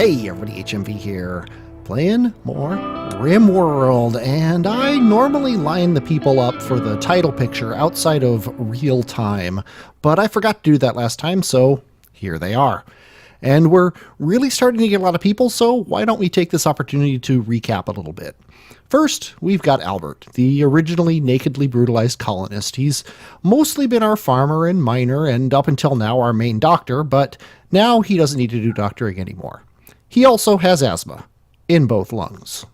Hey everybody, HMV here, playing more Rimworld, and I normally line the people up for the title picture outside of real time, but I forgot to do that last time, so here they are. And we're really starting to get a lot of people, so why don't we take this opportunity to recap a little bit. First, we've got Albert, the originally nakedly brutalized colonist. He's mostly been our farmer and miner, and up until now our main doctor, but now he doesn't need to do doctoring anymore. He also has asthma, in both lungs.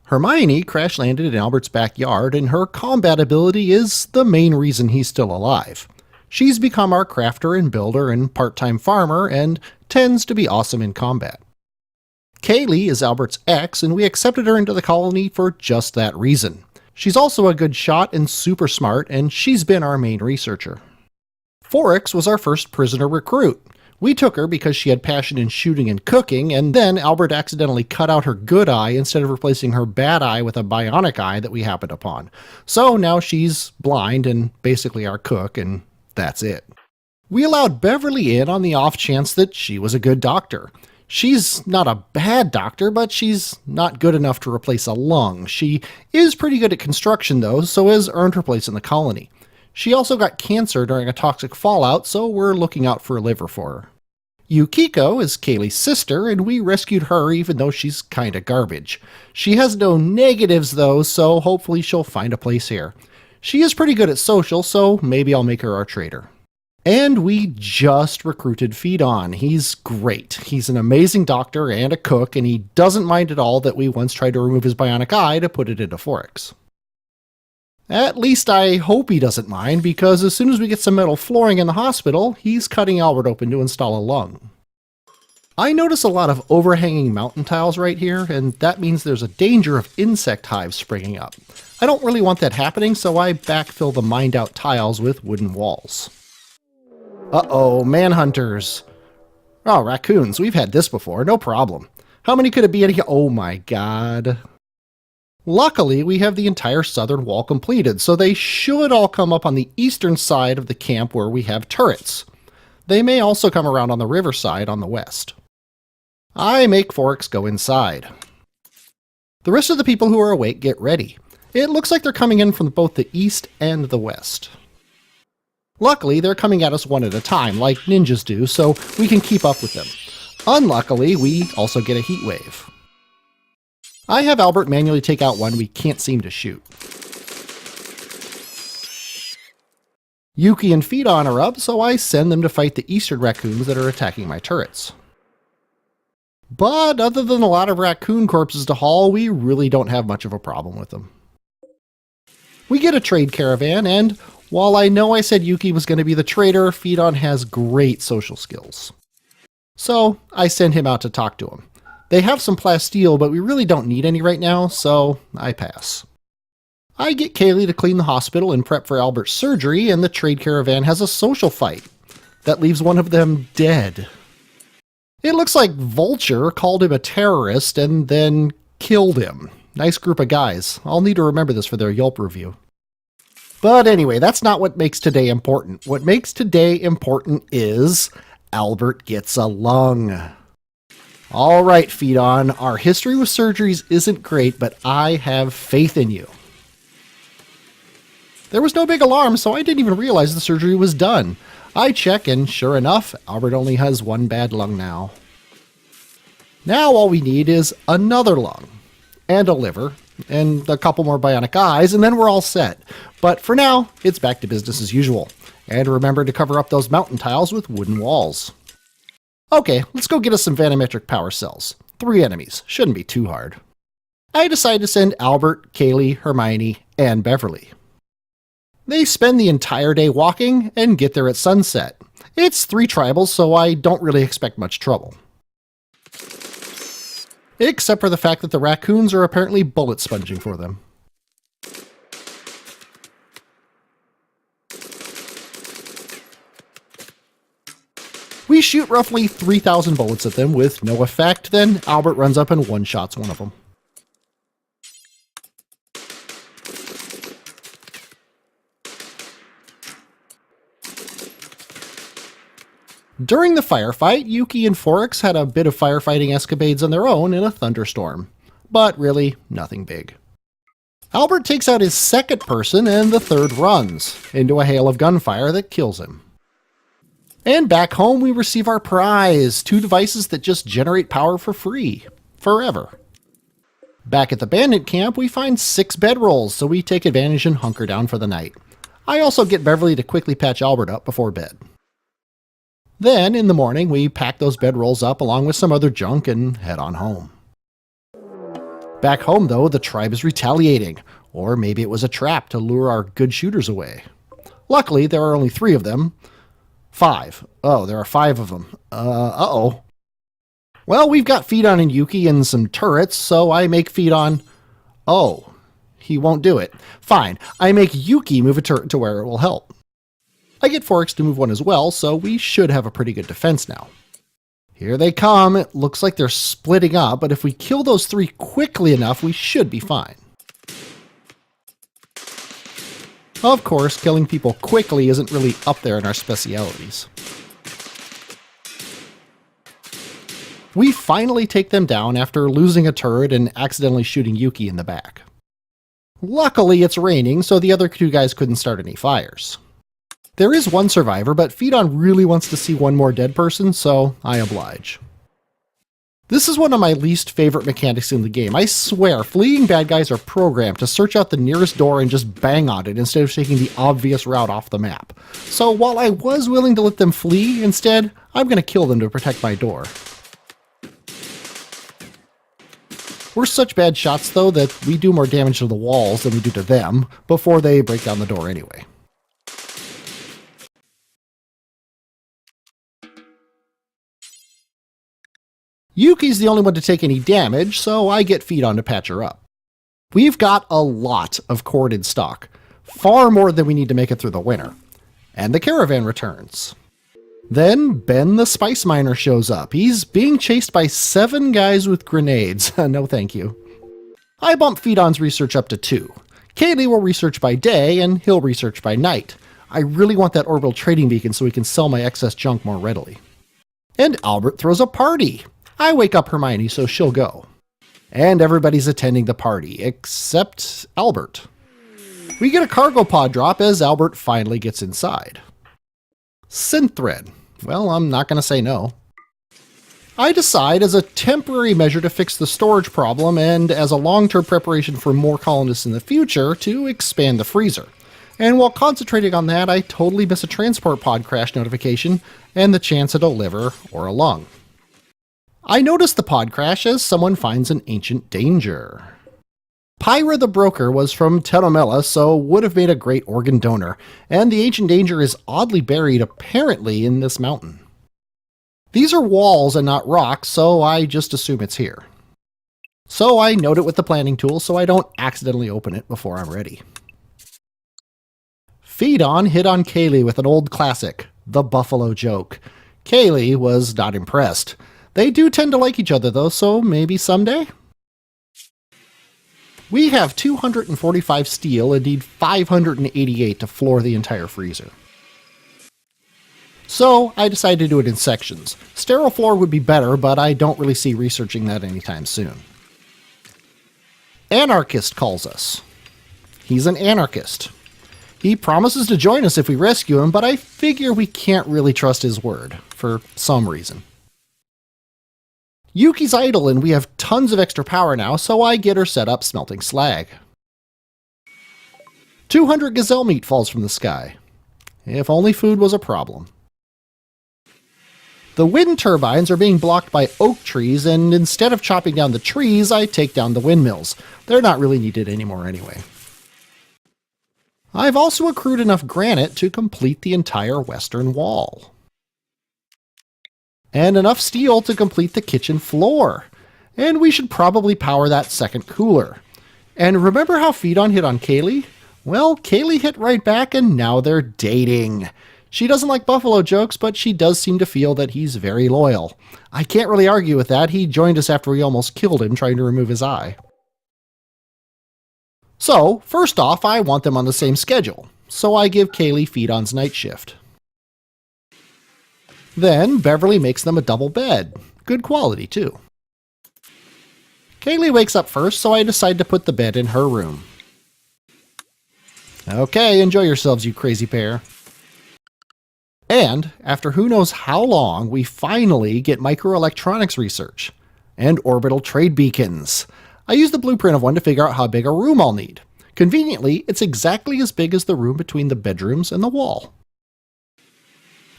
Hermione crash-landed in Albert's backyard, and her combat ability is the main reason he's still alive. She's become our crafter and builder and part-time farmer, and tends to be awesome in combat. Kaylee is Albert's ex, and we accepted her into the colony for just that reason. She's also a good shot and super smart, and she's been our main researcher. Foryx was our first prisoner recruit. We took her because she had passion in shooting and cooking, and then Albert accidentally cut out her good eye instead of replacing her bad eye with a bionic eye that we happened upon. So now she's blind and basically our cook, and that's it. We allowed Beverly in on the off chance that she was a good doctor. She's not a bad doctor, but she's not good enough to replace a lung. She is pretty good at construction though, so has earned her place in the colony. She also got cancer during a toxic fallout, so we're looking out for a liver for her. Yukiko is Kaylee's sister, and we rescued her even though she's kinda garbage. She has no negatives though, so hopefully she'll find a place here. She is pretty good at social, so maybe I'll make her our trader. And we just recruited Feedon. He's great. He's an amazing doctor and a cook, and he doesn't mind at all that we once tried to remove his bionic eye to put it into Foryx. At least I hope he doesn't mind, because as soon as we get some metal flooring in the hospital, he's cutting Albert open to install a lung. I notice a lot of overhanging mountain tiles right here, and that means there's a danger of insect hives springing up. I don't really want that happening, so I backfill the mined out tiles with wooden walls. Uh-oh, manhunters. Oh, raccoons. We've had this before, no problem. How many could it be? Oh my god. Luckily, we have the entire southern wall completed, so they should all come up on the eastern side of the camp where we have turrets. They may also come around on the riverside on the west. I make Foryx go inside. The rest of the people who are awake get ready. It looks like they're coming in from both the east and the west. Luckily, they're coming at us one at a time, like ninjas do, so we can keep up with them. Unluckily, we also get a heat wave. I have Albert manually take out one we can't seem to shoot. Yuki and Feedon are up, so I send them to fight the eastern raccoons that are attacking my turrets. But other than a lot of raccoon corpses to haul, we really don't have much of a problem with them. We get a trade caravan, and while I know I said Yuki was going to be the trader, Feedon has great social skills. So I send him out to talk to him. They have some plasteel, but we really don't need any right now, so I pass. I get Kaylee to clean the hospital and prep for Albert's surgery, and the trade caravan has a social fight that leaves one of them dead. It looks like Vulture called him a terrorist and then killed him. Nice group of guys. I'll need to remember this for their Yelp review. But anyway, that's not what makes today important. What makes today important is Albert gets a lung. All right, Feedon, our history with surgeries isn't great, but I have faith in you. There was no big alarm, so I didn't even realize the surgery was done. I check, and sure enough, Albert only has one bad lung now. Now all we need is another lung, and a liver, and a couple more bionic eyes, and then we're all set. But for now, it's back to business as usual. And remember to cover up those mountain tiles with wooden walls. Okay, let's go get us some vanometric power cells. 3 enemies. Shouldn't be too hard. I decide to send Albert, Kaylee, Hermione, and Beverly. They spend the entire day walking and get there at sunset. It's 3 tribals, so I don't really expect much trouble. Except for the fact that the raccoons are apparently bullet sponging for them. We shoot roughly 3,000 bullets at them with no effect, then Albert runs up and one-shots one of them. During the firefight, Yuki and Forex had a bit of firefighting escapades on their own in a thunderstorm. But really, nothing big. Albert takes out his second person and the third runs into a hail of gunfire that kills him. And back home we receive our prize, 2 devices that just generate power for free. Forever. Back at the bandit camp we find 6 bedrolls, so we take advantage and hunker down for the night. I also get Beverly to quickly patch Albert up before bed. Then, in the morning, we pack those bedrolls up along with some other junk and head on home. Back home, though, the tribe is retaliating. Or maybe it was a trap to lure our good shooters away. Luckily, there are only 3 of them. 5. Oh, there are 5 of them. Uh-oh. Well, we've got Feed-On and Yuki and some turrets, so I make Feed-On... Oh, he won't do it. Fine, I make Yuki move a turret to where it will help. I get Forex to move one as well, so we should have a pretty good defense now. Here they come. It looks like they're splitting up, but if we kill those 3 quickly enough, we should be fine. Of course, killing people quickly isn't really up there in our specialities. We finally take them down after losing a turret and accidentally shooting Yuki in the back. Luckily, it's raining, so the other 2 guys couldn't start any fires. There is 1 survivor, but Feed-On really wants to see 1 more dead person, so I oblige. This is one of my least favorite mechanics in the game. I swear, fleeing bad guys are programmed to search out the nearest door and just bang on it instead of taking the obvious route off the map. So while I was willing to let them flee, instead, I'm going to kill them to protect my door. We're such bad shots, though, that we do more damage to the walls than we do to them before they break down the door anyway. Yuki's the only one to take any damage, so I get Feed-On to patch her up. We've got a lot of cord in stock, far more than we need to make it through the winter. And the caravan returns. Then Ben the Spice Miner shows up. He's being chased by 7 guys with grenades. No thank you. I bump Feed-On's research up to 2. Kaylee will research by day, and he'll research by night. I really want that orbital trading beacon so we can sell my excess junk more readily. And Albert throws a party. I wake up Hermione so she'll go. And everybody's attending the party, except Albert. We get a cargo pod drop as Albert finally gets inside. Synth thread. Well, I'm not going to say no. I decide as a temporary measure to fix the storage problem and as a long-term preparation for more colonists in the future to expand the freezer. And while concentrating on that, I totally miss a transport pod crash notification and the chance at a liver or a lung. I noticed the pod crash as someone finds an ancient danger. Pyra the broker was from Tenomela, so would have made a great organ donor, and the ancient danger is oddly buried apparently in this mountain. These are walls and not rocks, so I just assume it's here. So I note it with the planning tool so I don't accidentally open it before I'm ready. Feed-On hit on Kaylee with an old classic, the buffalo joke. Kaylee was not impressed. They do tend to like each other though, so maybe someday? We have 245 steel and need 588 to floor the entire freezer. So I decided to do it in sections. Sterile floor would be better, but I don't really see researching that anytime soon. Anarchist calls us. He's an anarchist. He promises to join us if we rescue him, but I figure we can't really trust his word, for some reason. Yuki's idle and we have tons of extra power now, so I get her set up smelting slag. 200 gazelle meat falls from the sky. If only food was a problem. The wind turbines are being blocked by oak trees, and instead of chopping down the trees, I take down the windmills. They're not really needed anymore anyway. I've also accrued enough granite to complete the entire western wall. And enough steel to complete the kitchen floor. And we should probably power that second cooler. And remember how Feed-On hit on Kaylee? Well, Kaylee hit right back and now they're dating. She doesn't like buffalo jokes, but she does seem to feel that he's very loyal. I can't really argue with that. He joined us after we almost killed him trying to remove his eye. So, first off, I want them on the same schedule. So I give Kaylee Feed-On's night shift. Then Beverly makes them a double bed. Good quality, too. Kaylee wakes up first, so I decide to put the bed in her room. Okay, enjoy yourselves, you crazy pair. And, after who knows how long, we finally get microelectronics research and orbital trade beacons. I used the blueprint of one to figure out how big a room I'll need. Conveniently, it's exactly as big as the room between the bedrooms and the wall.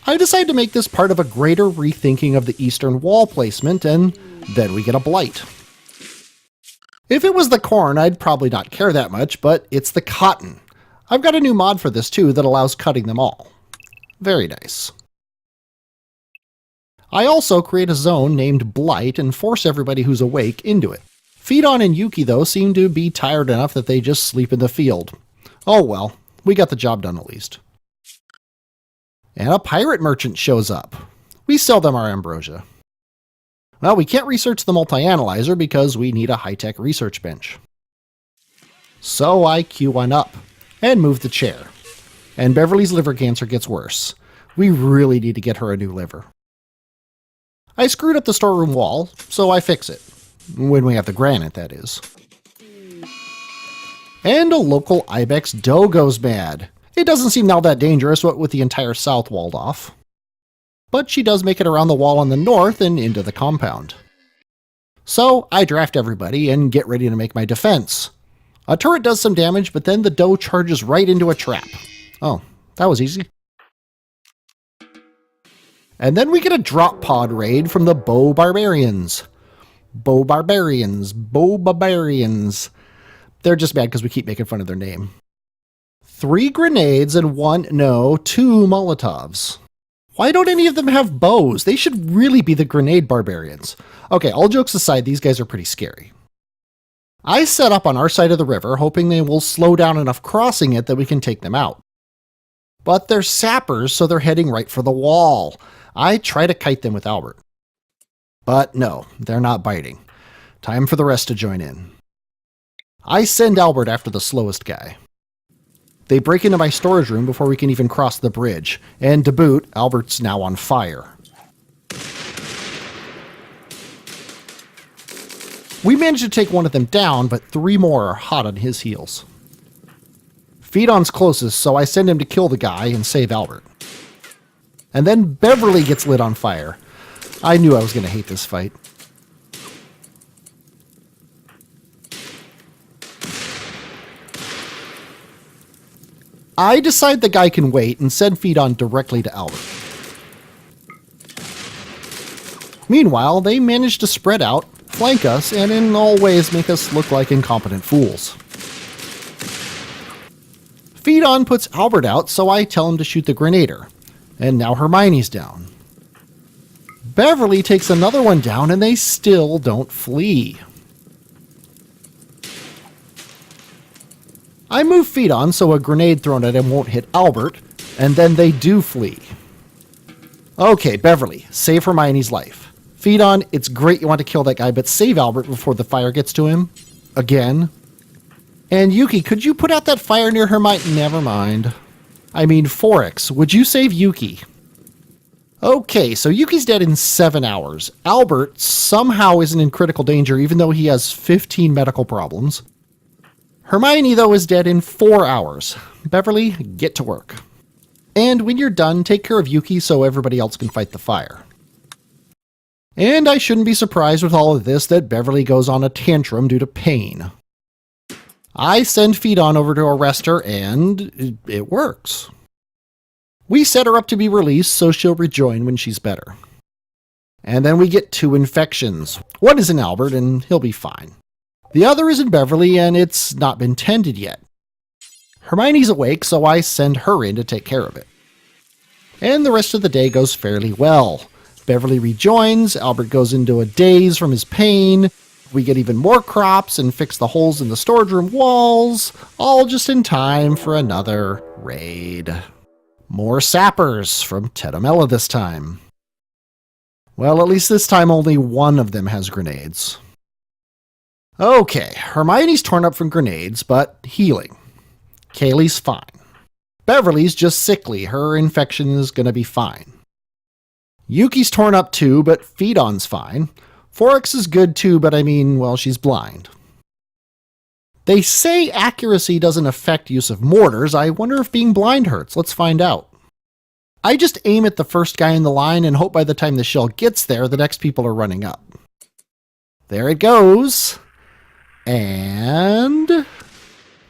I decide to make this part of a greater rethinking of the eastern wall placement, and then we get a blight. If it was the corn, I'd probably not care that much, but it's the cotton. I've got a new mod for this too that allows cutting them all. Very nice. I also create a zone named Blight and force everybody who's awake into it. Feedon and Yuki, though, seem to be tired enough that they just sleep in the field. Oh well, we got the job done at least. And a pirate merchant shows up. We sell them our ambrosia. Well, we can't research the multi-analyzer because we need a high-tech research bench. So I queue one up and move the chair. And Beverly's liver cancer gets worse. We really need to get her a new liver. I screwed up the storeroom wall, so I fix it. When we have the granite, that is. And a local ibex doe goes mad. It doesn't seem now that dangerous, what with the entire south walled off. But she does make it around the wall on the north and into the compound. So I draft everybody and get ready to make my defense. A turret does some damage, but then the doe charges right into a trap. Oh, that was easy. And then we get a drop pod raid from the Bow Barbarians. Bow Barbarians. They're just mad because we keep making fun of their name. 3 grenades and 2 Molotovs. Why don't any of them have bows? They should really be the grenade barbarians. Okay, all jokes aside, these guys are pretty scary. I set up on our side of the river, hoping they will slow down enough crossing it that we can take them out. But they're sappers, so they're heading right for the wall. I try to kite them with Albert. But no, they're not biting. Time for the rest to join in. I send Albert after the slowest guy. They break into my storage room before we can even cross the bridge, and to boot, Albert's now on fire. We manage to take one of them down, but 3 more are hot on his heels. Feedon's closest, so I send him to kill the guy and save Albert. And then Beverly gets lit on fire. I knew I was going to hate this fight. I decide the guy can wait and send Feedon directly to Albert. Meanwhile, they manage to spread out, flank us, and in all ways make us look like incompetent fools. Feedon puts Albert out, so I tell him to shoot the Grenader. And now Hermione's down. Beverly takes another one down, and they still don't flee. I move Feedon so a grenade thrown at him won't hit Albert, and then they do flee. Okay, Beverly, save Hermione's life. Feedon, it's great you want to kill that guy, but save Albert before the fire gets to him. Again. And Yuki, could you put out that fire near Hermione? Never mind. I mean, Forex, would you save Yuki? Okay, so Yuki's dead in 7 hours. Albert somehow isn't in critical danger even though he has 15 medical problems. Hermione, though, is dead in 4 hours. Beverly, get to work. And when you're done, take care of Yuki so everybody else can fight the fire. And I shouldn't be surprised with all of this that Beverly goes on a tantrum due to pain. I send Feedon over to arrest her, and it works. We set her up to be released so she'll rejoin when she's better. And then we get 2 infections. One is in Albert, and he'll be fine. The other is in Beverly, and it's not been tended yet. Hermione's awake, so I send her in to take care of it. And the rest of the day goes fairly well. Beverly rejoins, Albert goes into a daze from his pain, we get even more crops and fix the holes in the storage room walls, all just in time for another raid. More sappers from Tedomela this time. Well, at least this time only one of them has grenades. Okay, Hermione's torn up from grenades, but healing. Kaylee's fine. Beverly's just sickly, her infection is gonna be fine. Yuki's torn up too, but Phaedon's fine. Forex is good too, but I mean, well, she's blind. They say accuracy doesn't affect use of mortars. I wonder if being blind hurts. Let's find out. I just aim at the first guy in the line and hope by the time the shell gets there, the next people are running up. There it goes. And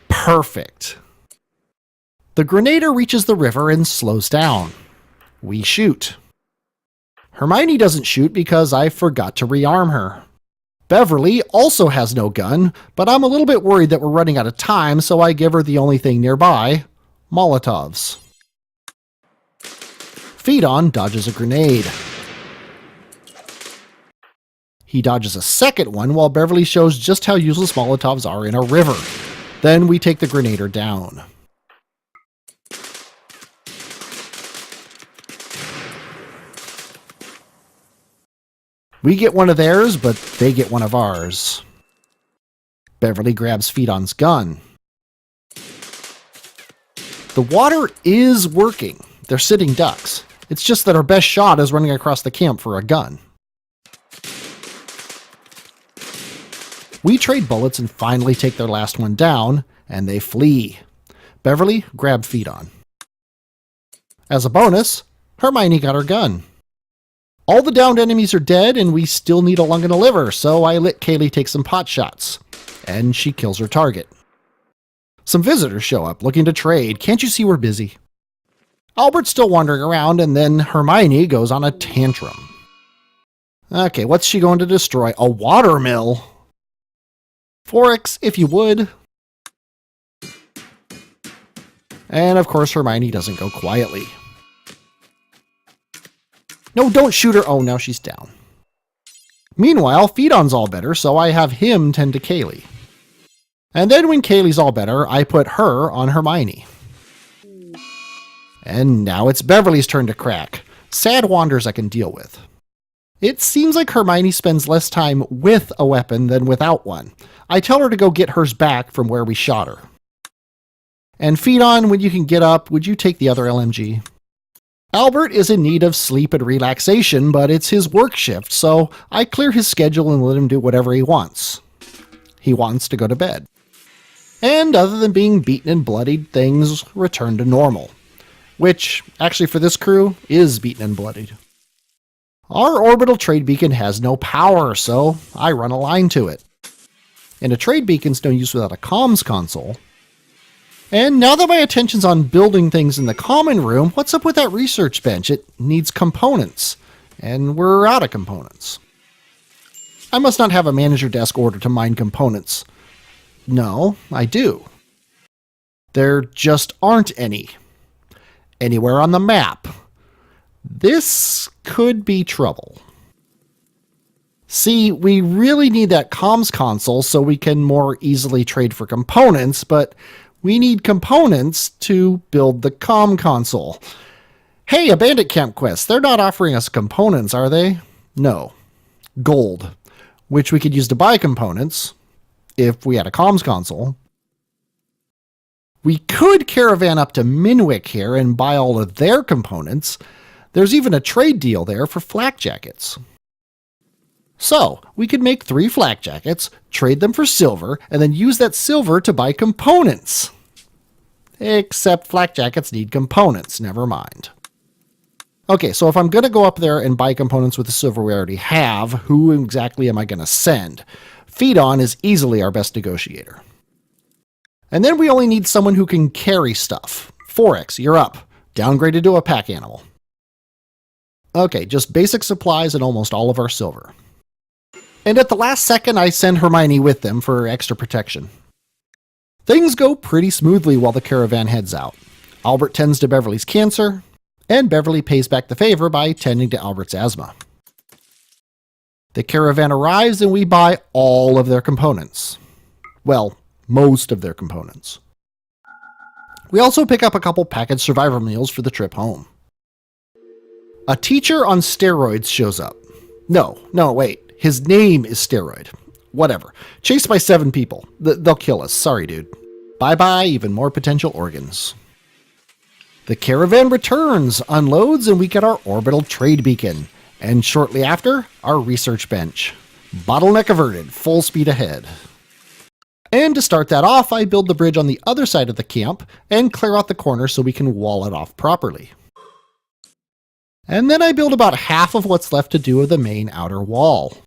perfect. The grenader reaches the river and slows down. We shoot. Hermione doesn't shoot because I forgot to rearm her. Beverly also has no gun, but I'm a little bit worried that we're running out of time, so I give her the only thing nearby, Molotovs. Phaedon dodges a grenade. He dodges a second one while Beverly shows just how useless Molotovs are in a river. Then we take the grenader down. We get one of theirs, but they get one of ours. Beverly grabs Phaedon's gun. The water is working. They're sitting ducks. It's just that our best shot is running across the camp for a gun. We trade bullets and finally take their last one down, and they flee. Beverly, grab Phaedon. As a bonus, Hermione got her gun. All the downed enemies are dead, and we still need a lung and a liver, so I let Kaylee take some pot shots. And she kills her target. Some visitors show up, looking to trade. Can't you see we're busy? Albert's still wandering around, and then Hermione goes on a tantrum. Okay, what's she going to destroy? A watermill? Forex, if you would. And of course, Hermione doesn't go quietly. No, don't shoot her. Oh, now she's down. Meanwhile, Phaedon's all better, so I have him tend to Kaylee. And then when Kaylee's all better, I put her on Hermione. And now it's Beverly's turn to crack. Sad wanders I can deal with. It seems like Hermione spends less time with a weapon than without one. I tell her to go get hers back from where we shot her. And Phaedon, when you can get up, would you take the other LMG? Albert is in need of sleep and relaxation, but it's his work shift, so I clear his schedule and let him do whatever he wants. He wants to go to bed. And other than being beaten and bloodied, things return to normal. Which, actually for this crew, is beaten and bloodied. Our orbital trade beacon has no power, so I run a line to it. And a trade beacon's no use without a comms console. And now that my attention's on building things in the common room, what's up with that research bench? It needs components, and we're out of components. I must not have a manager desk order to mine components. No, I do. There just aren't any. Anywhere on the map. This could be trouble. See, we really need that comms console so we can more easily trade for components, but we need components to build the comm console. Hey, a bandit camp quest. They're not offering us components, are they? No. Gold, which we could use to buy components if we had a comms console. We could caravan up to Minwick here and buy all of their components. There's even a trade deal there for flak jackets. So, we could make 3 flak jackets, trade them for silver, and then use that silver to buy components. Except flak jackets need components, never mind. Okay, so if I'm going to go up there and buy components with the silver we already have, who exactly am I going to send? Phaedon is easily our best negotiator. And then we only need someone who can carry stuff. Forex, you're up. Downgraded to a pack animal. Okay, just basic supplies and almost all of our silver. And at the last second, I send Hermione with them for extra protection. Things go pretty smoothly while the caravan heads out. Albert tends to Beverly's cancer, and Beverly pays back the favor by tending to Albert's asthma. The caravan arrives and we buy all of their components. Well, most of their components. We also pick up a couple packaged survivor meals for the trip home. A teacher on steroids shows up. No, wait. His name is Steroid. Whatever. Chased by 7 people. They'll kill us. Sorry, dude. Bye-bye, even more potential organs. The caravan returns, unloads, and we get our orbital trade beacon. And shortly after, our research bench. Bottleneck averted, full speed ahead. And to start that off, I build the bridge on the other side of the camp and clear out the corner so we can wall it off properly. And then I build about half of what's left to do of the main outer wall.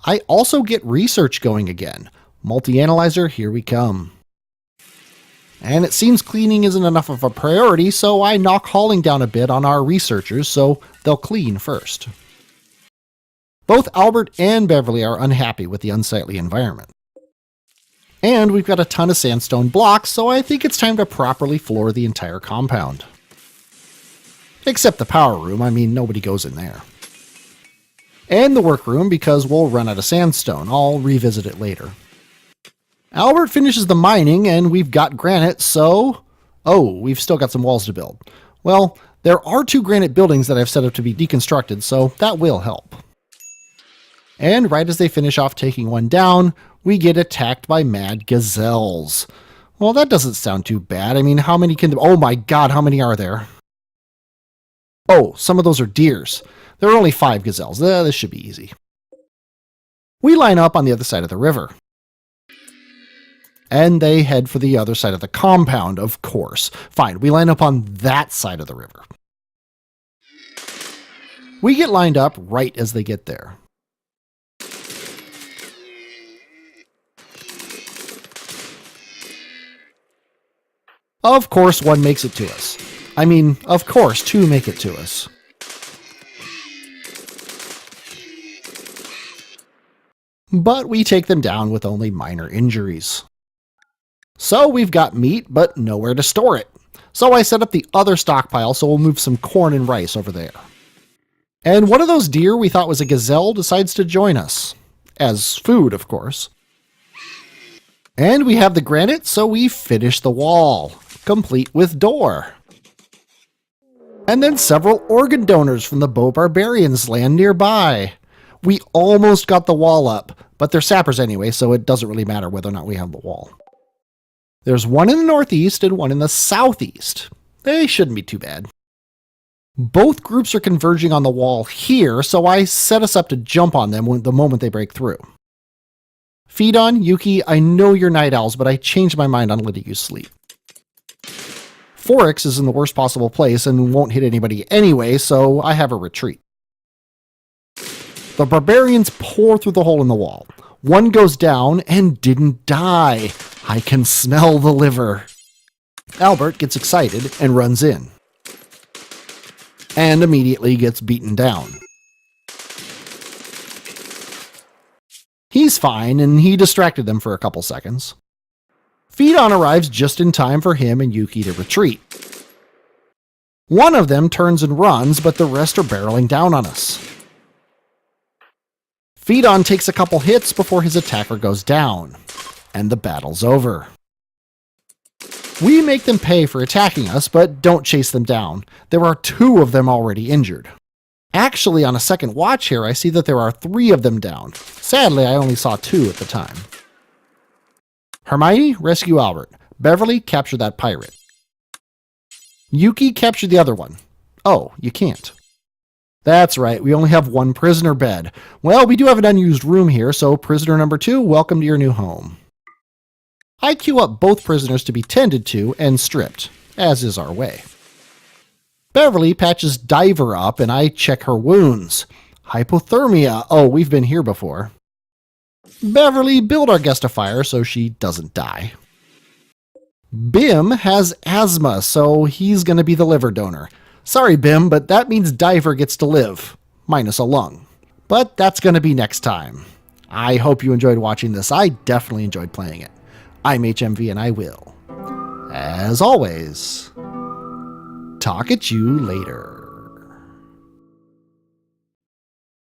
I also get research going again. Multi-analyzer, here we come. And it seems cleaning isn't enough of a priority, so I knock hauling down a bit on our researchers so they'll clean first. Both Albert and Beverly are unhappy with the unsightly environment. And we've got a ton of sandstone blocks, so I think it's time to properly floor the entire compound. Except the power room, I mean, nobody goes in there. And the workroom, because we'll run out of sandstone. I'll revisit it later. Albert finishes the mining, and we've got granite, so... Oh, we've still got some walls to build. Well, there are 2 granite buildings that I've set up to be deconstructed, so that will help. And right as they finish off taking one down, we get attacked by mad gazelles. Well, that doesn't sound too bad. I mean, how many can... Oh my god, how many are there? Oh, some of those are deers. There are only 5 gazelles. This should be easy. We line up on the other side of the river. And they head for the other side of the compound, of course. Fine, we line up on that side of the river. We get lined up right as they get there. Of course, one makes it to us. I mean, of course, 2 make it to us. But we take them down with only minor injuries. So we've got meat, but nowhere to store it. So I set up the other stockpile, so we'll move some corn and rice over there. And one of those deer we thought was a gazelle decides to join us. As food, of course. And we have the granite, so we finish the wall, complete with door. And then several organ donors from the Bow Barbarians land nearby. We almost got the wall up, but they're sappers anyway, so it doesn't really matter whether or not we have the wall. There's one in the northeast and one in the southeast. They shouldn't be too bad. Both groups are converging on the wall here, so I set us up to jump on them the moment they break through. Feed on, Yuki, I know you're night owls, but I changed my mind on letting you sleep. Forex is in the worst possible place and won't hit anybody anyway, so I have a retreat. The barbarians pour through the hole in the wall. One goes down and didn't die. I can smell the liver. Albert gets excited and runs in. And immediately gets beaten down. He's fine, and he distracted them for a couple seconds. Feed-on arrives just in time for him and Yuki to retreat. One of them turns and runs, but the rest are barreling down on us. Feed-on takes a couple hits before his attacker goes down, and the battle's over. We make them pay for attacking us, but don't chase them down. There are 2 of them already injured. Actually, on a second watch here, I see that there are 3 of them down. Sadly, I only saw 2 at the time. Hermione, rescue Albert. Beverly, capture that pirate. Yuki, capture the other one. Oh, you can't. That's right, we only have 1 prisoner bed. Well, we do have an unused room here, so prisoner number 2, welcome to your new home. I queue up both prisoners to be tended to and stripped, as is our way. Beverly patches Diver up and I check her wounds. Hypothermia, oh, we've been here before. Beverly, build our guest a fire so she doesn't die. Bim has asthma, so he's going to be the liver donor. Sorry, Bim, but that means Diver gets to live, minus a lung. But that's going to be next time. I hope you enjoyed watching this. I definitely enjoyed playing it. I'm HMV and I will, as always, talk at you later.